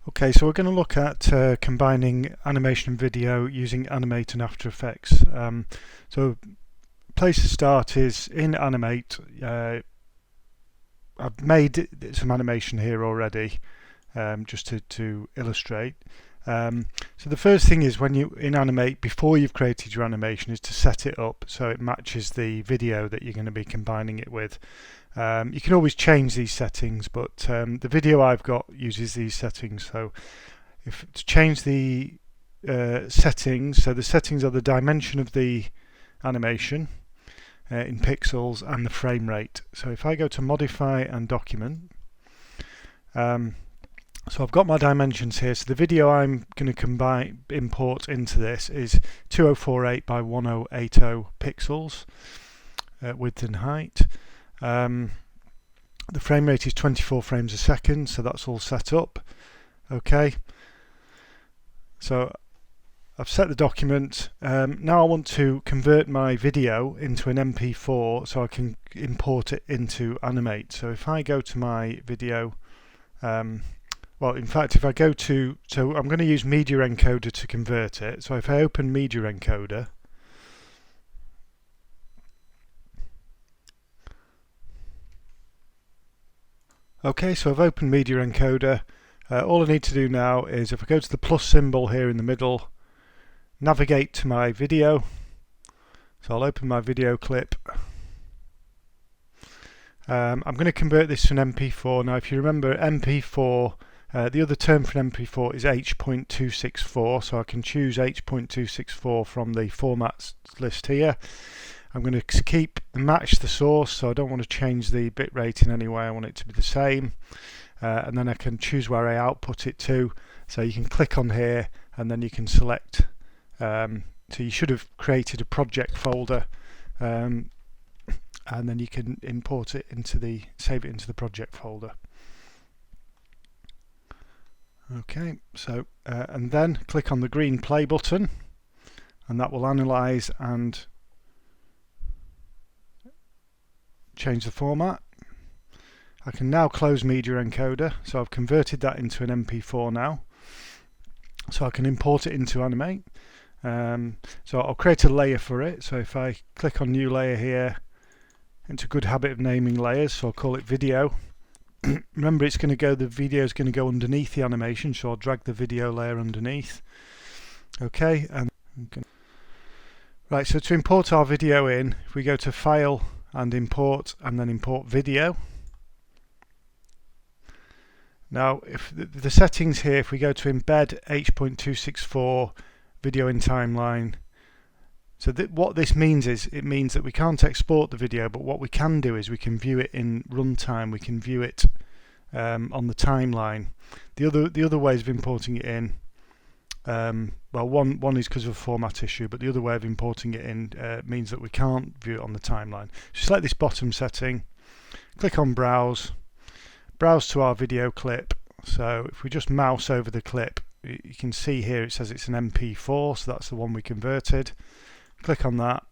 Okay, so we're going to look at combining animation and video using Animate and After Effects. So place to start is in Animate. I've made some animation here already, just to illustrate. So the first thing is when you in Animate, before you've created your animation, is to set it up so it matches the video that you're going to be combining it with. You can always change these settings, but the video I've got uses these settings. So to change the settings, so the settings are the dimension of the animation in pixels and the frame rate. So if I go to modify and document, so I've got my dimensions here. So the video I'm going to import into this is 2048 by 1080 pixels, width and height. The frame rate is 24 frames a second, so that's all set up. Okay, so I've set the document. Now I want to convert my video into an MP4 so I can import it into Animate. So if I go to my video, well, in fact, if I go to, so I'm going to use Media Encoder to convert it. So if I open Media Encoder, okay, so I've opened Media Encoder. All I need to do now is, if I go to the plus symbol here in the middle, navigate to my video. So I'll open my video clip. I'm going to convert this to an MP4. Now, if you remember, MP4, the other term for an MP4 is H.264, so I can choose H.264 from the formats list here. I'm going to match the source, so I don't want to change the bitrate in any way. I want it to be the same, and then I can choose where I output it to. So you can click on here, and then you can select. So you should have created a project folder, and then you can import it save it into the project folder. Okay, so and then click on the green play button, and that will analyze and change the format. I can now close Media Encoder, so I've converted that into an MP4 now, so I can import it into Animate. So I'll create a layer for it. So if I click on new layer here, it's a good habit of naming layers, so I'll call it video. Remember, the video is going to go underneath the animation, so I'll drag the video layer underneath. Okay, and right, so to import our video in, if we go to File and Import, and then Import Video. Now, if the settings here, if we go to Embed H.264 Video in Timeline, so what this means is, it means that we can't export the video, but what we can do is we can view it in runtime. We can view it on the timeline. The other ways of importing it in, well, one is because of a format issue, but the other way of importing it in means that we can't view it on the timeline. So select this bottom setting, click on Browse, browse to our video clip. So if we just mouse over the clip, you can see here it says it's an MP4, so that's the one we converted. Click on that,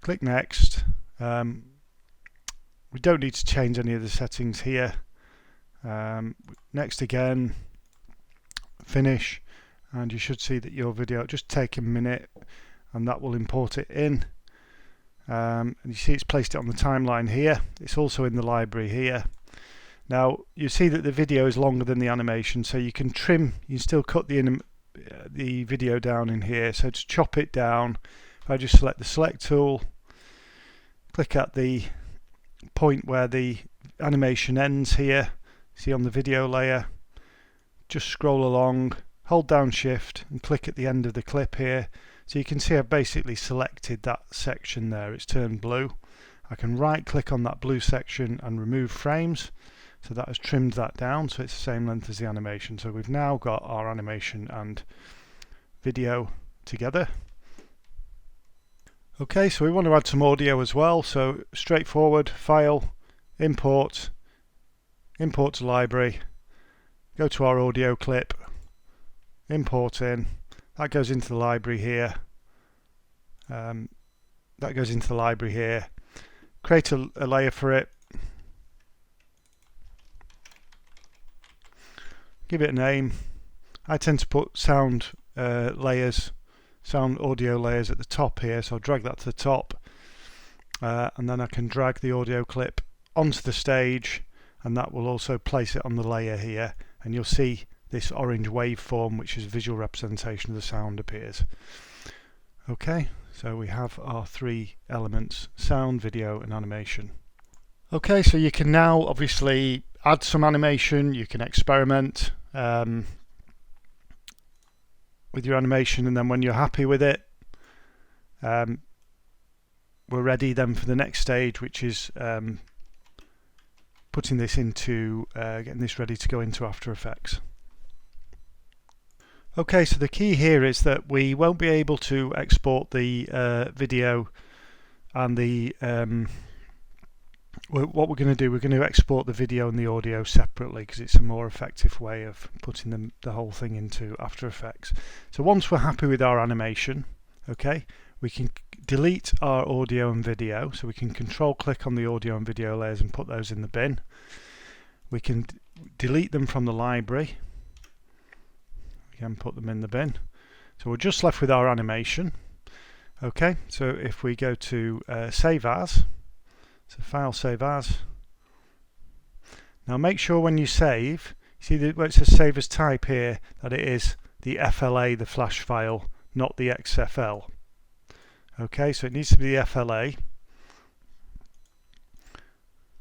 click Next. We don't need to change any of the settings here. Next again, Finish, and you should see that your video, just take a minute and that will import it in. And you see it's placed it on the timeline here. It's also in the library here. Now you see that the video is longer than the animation, so you can trim, you can still cut the video down in here. So to chop it down, if I just select the select tool, click at the point where the animation ends here, see on the video layer, just scroll along, hold down Shift and click at the end of the clip here. So you can see I've basically selected that section there, it's turned blue. I can right click on that blue section and remove frames. So that has trimmed that down, so it's the same length as the animation. So we've now got our animation and video together. Okay, so we want to add some audio as well. So straightforward, File, Import, Import to Library, go to our audio clip, import in, that goes into the library here. Create a layer for it. give it a name. I tend to put sound layers, sound audio layers at the top here, so I'll drag that to the top, and then I can drag the audio clip onto the stage, and that will also place it on the layer here, and you'll see this orange waveform, which is a visual representation of the sound, appears. Okay, so we have our three elements: sound, video and animation. Okay, so you can now obviously add some animation, you can experiment with your animation, and then when you're happy with it, we're ready then for the next stage, which is putting this into, getting this ready to go into After Effects. Okay, so the key here is that we won't be able to export the video and the what we're going to do, we're going to export the video and the audio separately because it's a more effective way of putting the whole thing into After Effects. So once we're happy with our animation, okay, we can delete our audio and video, so we can control click on the audio and video layers and put those in the bin. We can delete them from the library, we can put them in the bin. So we're just left with our animation. Okay, so if we go to Save As, so File, Save As. Now make sure when you save, see where it says Save As Type here, that it is the FLA, the flash file, not the XFL. Okay, so it needs to be the FLA.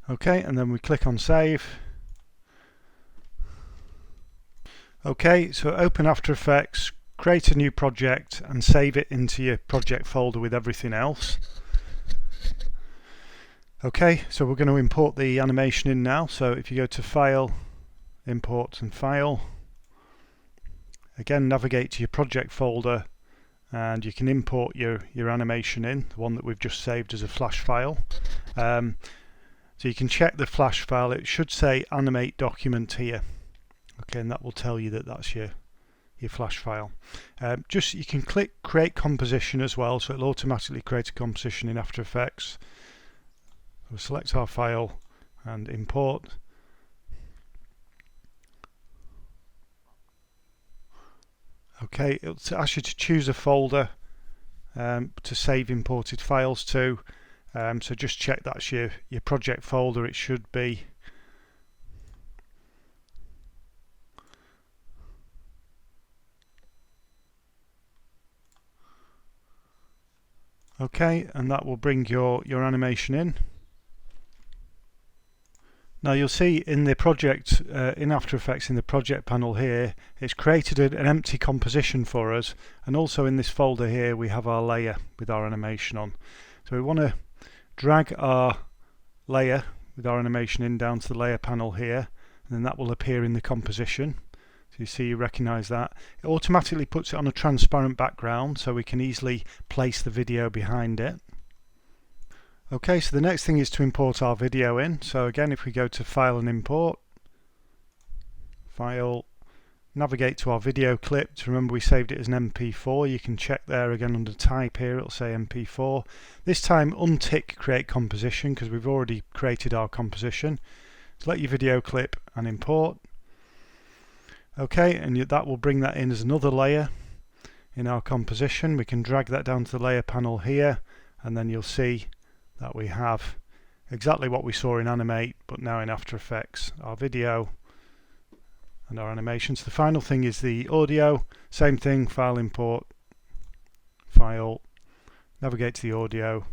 Okay, and then we click on Save. Okay, so open After Effects, create a new project and save it into your project folder with everything else. Okay, so we're going to import the animation in now. So if you go to File, Import and File, again navigate to your project folder and you can import your animation in, the one that we've just saved as a flash file. So you can check the flash file, it should say Animate document here. Okay, and that will tell you that that's your flash file. You can click Create Composition as well, so it'll automatically create a composition in After Effects. We'll select our file and import. Okay, it'll ask you to choose a folder to save imported files to. So just check that's your project folder, it should be. Okay, and that will bring your animation in. Now you'll see in the project, in After Effects, in the project panel here, it's created an empty composition for us, and also in this folder here we have our layer with our animation on. So we want to drag our layer with our animation in down to the layer panel here, and then that will appear in the composition. So you see, you recognise that. It automatically puts it on a transparent background so we can easily place the video behind it. Okay, so the next thing is to import our video in. So again, if we go to File and Import, File, navigate to our video clip. Remember we saved it as an MP4. You can check there again under Type here, it'll say MP4. This time untick Create Composition because we've already created our composition. Select your video clip and import. Okay, and that will bring that in as another layer in our composition. We can drag that down to the layer panel here, and then you'll see that we have exactly what we saw in Animate, but now in After Effects, our video and our animations. The final thing is the audio. Same thing, File, Import, File, navigate to the audio,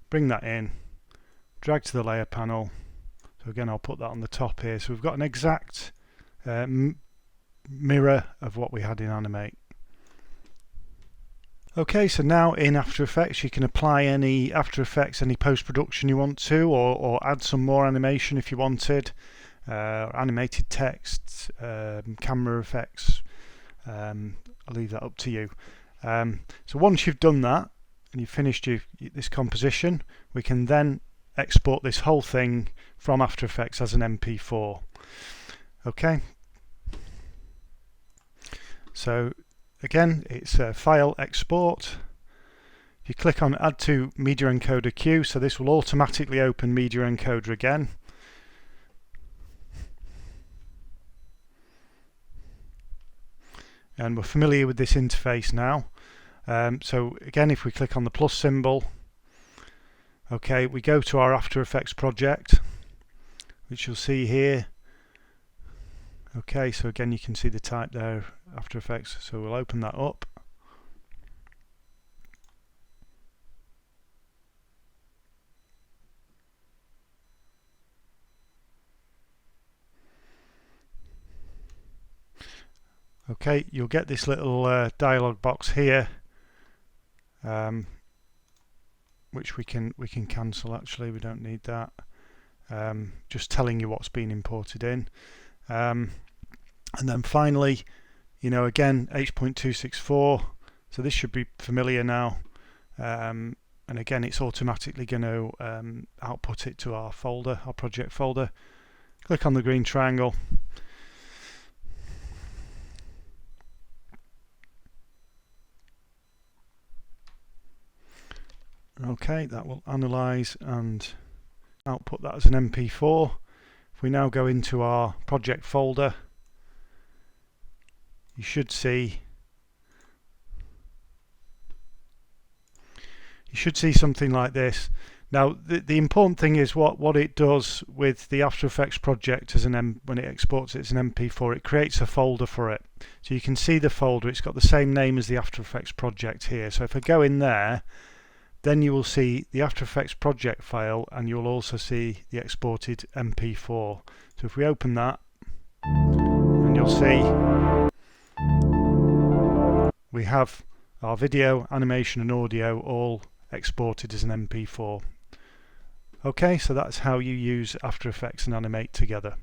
bring that in, drag to the layer panel. So again, I'll put that on the top here. So we've got an exact mirror of what we had in Animate. Okay, so now in After Effects you can apply any After Effects, any post-production you want to, or add some more animation if you wanted, animated text, camera effects. I'll leave that up to you. So once you've done that and you've finished this composition, we can then export this whole thing from After Effects as an MP4. Okay. So again, it's File, Export. If you click on Add to Media Encoder Queue, so this will automatically open Media Encoder again. and we're familiar with this interface now. So again, if we click on the plus symbol, okay, we go to our After Effects project, which you'll see here. Okay, so again you can see the type there, After Effects, so we'll open that up. Okay, you'll get this little dialog box here, which we can cancel. Actually, we don't need that. Just telling you what's been imported in, and then finally, you know, again H.264. So this should be familiar now, and again it's automatically going to output it to our folder, our project folder. Click on the green triangle. Okay, that will analyze and output that as an MP4. If we now go into our project folder, you should see something like this. Now the important thing is what it does with the After Effects project as when it exports it as an MP4, it creates a folder for it. So you can see the folder, it's got the same name as the After Effects project here. So if I go in there, then you will see the After Effects project file, and you'll also see the exported MP4. So if we open that, and you'll see we have our video, animation and audio all exported as an MP4. Okay, so that's how you use After Effects and Animate together.